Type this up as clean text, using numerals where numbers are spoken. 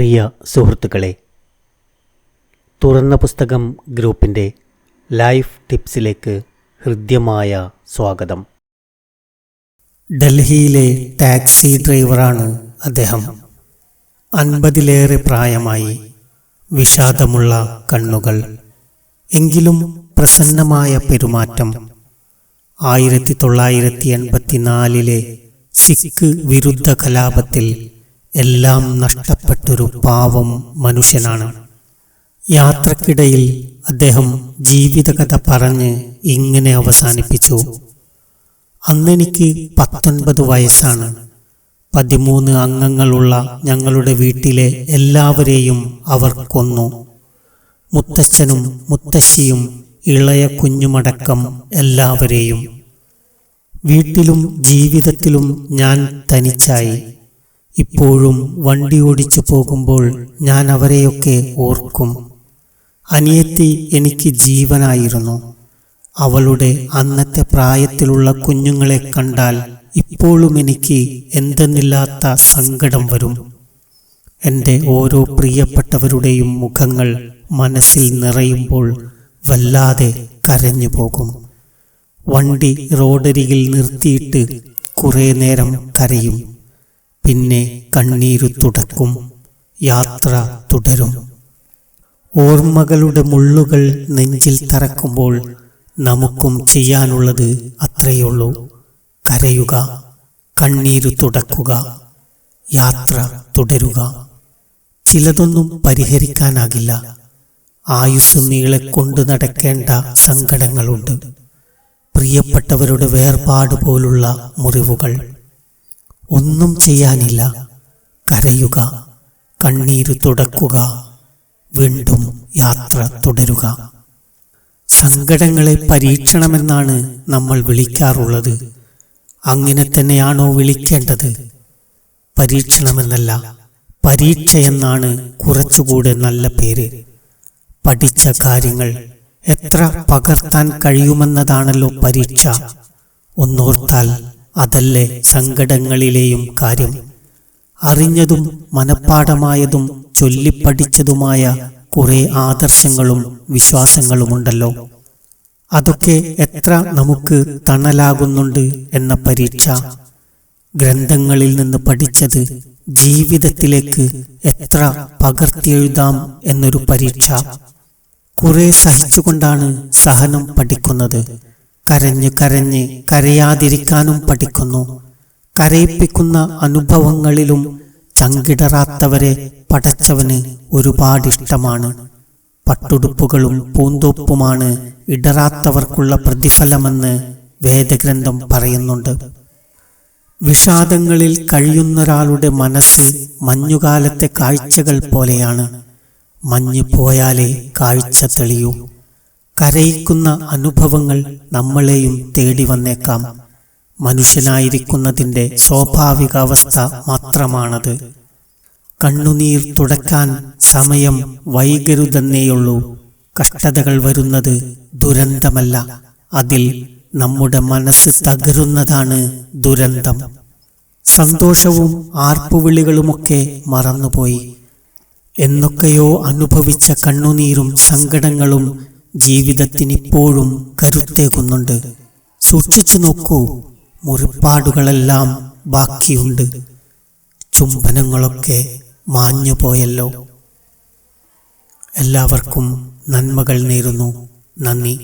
പ്രിയ സുഹൃത്തുക്കളെ, തുറന്ന പുസ്തകം ഗ്രൂപ്പിൻ്റെ ലൈഫ് ടിപ്സിലേക്ക് ഹൃദ്യമായ സ്വാഗതം. ഡൽഹിയിലെ ടാക്സി ഡ്രൈവറാണ് അദ്ദേഹം. 50-ലേറെ പ്രായമായി, വിഷാദമുള്ള കണ്ണുകൾ, എങ്കിലും പ്രസന്നമായ പെരുമാറ്റം. 1984-ലെ സിഖ് വിരുദ്ധ കലാപത്തിൽ എല്ലാം നഷ്ടപ്പെട്ടൊരു പാവം മനുഷ്യനാണ്. യാത്രക്കിടയിൽ അദ്ദേഹം ജീവിതകഥ പറഞ്ഞ് ഇങ്ങനെ അവസാനിപ്പിച്ചു: അന്നെനിക്ക് 19 വയസ്സാണ്. 13 അംഗങ്ങളുള്ള ഞങ്ങളുടെ വീട്ടിലെ എല്ലാവരെയും അവർ കൊന്നു. മുത്തച്ഛനും മുത്തശ്ശിയും ഇളയ കുഞ്ഞുമടക്കം എല്ലാവരെയും. വീട്ടിലും ജീവിതത്തിലും ഞാൻ തനിച്ചായി. ഇപ്പോഴും വണ്ടി ഓടിച്ചു പോകുമ്പോൾ ഞാൻ അവരെയൊക്കെ ഓർക്കും. അനിയത്തി എനിക്ക് ജീവനായിരുന്നു. അവളുടെ അന്നത്തെ പ്രായത്തിലുള്ള കുഞ്ഞുങ്ങളെ കണ്ടാൽ ഇപ്പോഴും എനിക്ക് എന്തെന്നില്ലാത്ത സങ്കടം വരും. എൻ്റെ ഓരോ പ്രിയപ്പെട്ടവരുടെയും മുഖങ്ങൾ മനസ്സിൽ നിറയുമ്പോൾ വല്ലാതെ കരഞ്ഞു പോകും. വണ്ടി റോഡരികിൽ നിർത്തിയിട്ട് കുറേ നേരം കരയും. പിന്നെ കണ്ണീരു തുടക്കും. യാത്ര തുടരും. ഓർമ്മകളുടെ മുള്ളുകൾ നെഞ്ചിൽ തറക്കുമ്പോൾ നമുക്കും ചെയ്യാനുള്ളത് അത്രയുള്ളൂ: കരയുക, കണ്ണീരു തുടക്കുക, യാത്ര തുടരുക. ചിലതൊന്നും പരിഹരിക്കാനാകില്ല. ആയുസ് നീളെ കൊണ്ടു നടക്കേണ്ട സങ്കടങ്ങളുണ്ട്. പ്രിയപ്പെട്ടവരുടെ വേർപാട് പോലുള്ള മുറിവുകൾ. ഒന്നും ചെയ്യാനില്ല. കരയുക, കണ്ണീരു തുടക്കുക, വീണ്ടും യാത്ര തുടരുക. സങ്കടങ്ങളെ പരീക്ഷണമെന്നാണ് നമ്മൾ വിളിക്കാറുള്ളത്. അങ്ങനെ തന്നെയാണോ വിളിക്കേണ്ടത്? പരീക്ഷണമെന്നല്ല, പരീക്ഷയെന്നാണ് കുറച്ചുകൂടെ നല്ല പേര്. പഠിച്ച കാര്യങ്ങൾ എത്ര പകർത്താൻ കഴിയുമെന്നതാണല്ലോ പരീക്ഷ. ഒന്നോർത്താൽ അതല്ലേ സങ്കടങ്ങളിലെയും കാര്യം. അറിഞ്ഞതും മനഃപ്പാഠമായതും ചൊല്ലിപ്പഠിച്ചതുമായ കുറെ ആദർശങ്ങളും വിശ്വാസങ്ങളുമുണ്ടല്ലോ. അതൊക്കെ എത്ര നമുക്ക് തണലാകുന്നുണ്ട് എന്ന പരീക്ഷ. ഗ്രന്ഥങ്ങളിൽ നിന്ന് പഠിച്ചത് ജീവിതത്തിലേക്ക് എത്ര പകർത്തിയെഴുതാം എന്നൊരു പരീക്ഷ. കുറെ സഹിച്ചുകൊണ്ടാണ് സഹനം പഠിക്കുന്നത്. കരഞ്ഞ് കരഞ്ഞ് കരയാതിരിക്കാനും പഠിക്കുന്നു. കരയിപ്പിക്കുന്ന അനുഭവങ്ങളിലും ചങ്കിടറാത്തവരെ പടച്ചവന് ഒരുപാടിഷ്ടമാണ്. പട്ടുടുപ്പുകളും പൂന്തോപ്പുമാണ് ഇടറാത്തവർക്കുള്ള പ്രതിഫലമെന്ന് വേദഗ്രന്ഥം പറയുന്നുണ്ട്. വിഷാദങ്ങളിൽ കഴിയുന്നൊരാളുടെ മനസ്സ് മഞ്ഞുകാലത്തെ കാഴ്ചകൾ പോലെയാണ്. മഞ്ഞ് പോയാലേ കാഴ്ച തെളിയൂ. കരയിക്കുന്ന അനുഭവങ്ങൾ നമ്മളെയും തേടി വന്നേക്കാം. മനുഷ്യനായിരിക്കുന്നതിൻ്റെ സ്വാഭാവിക അവസ്ഥ മാത്രമാണത്. കണ്ണുനീർ തുടക്കാൻ സമയം വൈകരുതെന്നേയുള്ളൂ. കഷ്ടതകൾ വരുന്നത് ദുരന്തമല്ല, അതിൽ നമ്മുടെ മനസ്സ് തകരുന്നതാണ് ദുരന്തം. സന്തോഷവും ആർപ്പുവിളികളുമൊക്കെ മറന്നുപോയി. എന്നൊക്കെയോ അനുഭവിച്ച കണ്ണുനീരും സങ്കടങ്ങളും ജീവിതത്തിനിപ്പോഴും കരുത്തേകുന്നുണ്ട്. സൂക്ഷിച്ചു നോക്കൂ, മുറിപ്പാടുകളെല്ലാം ബാക്കിയുണ്ട്. ചുംബനങ്ങളൊക്കെ മാഞ്ഞുപോയല്ലോ. എല്ലാവർക്കും നന്മകൾ നേരുന്നു. നന്ദി.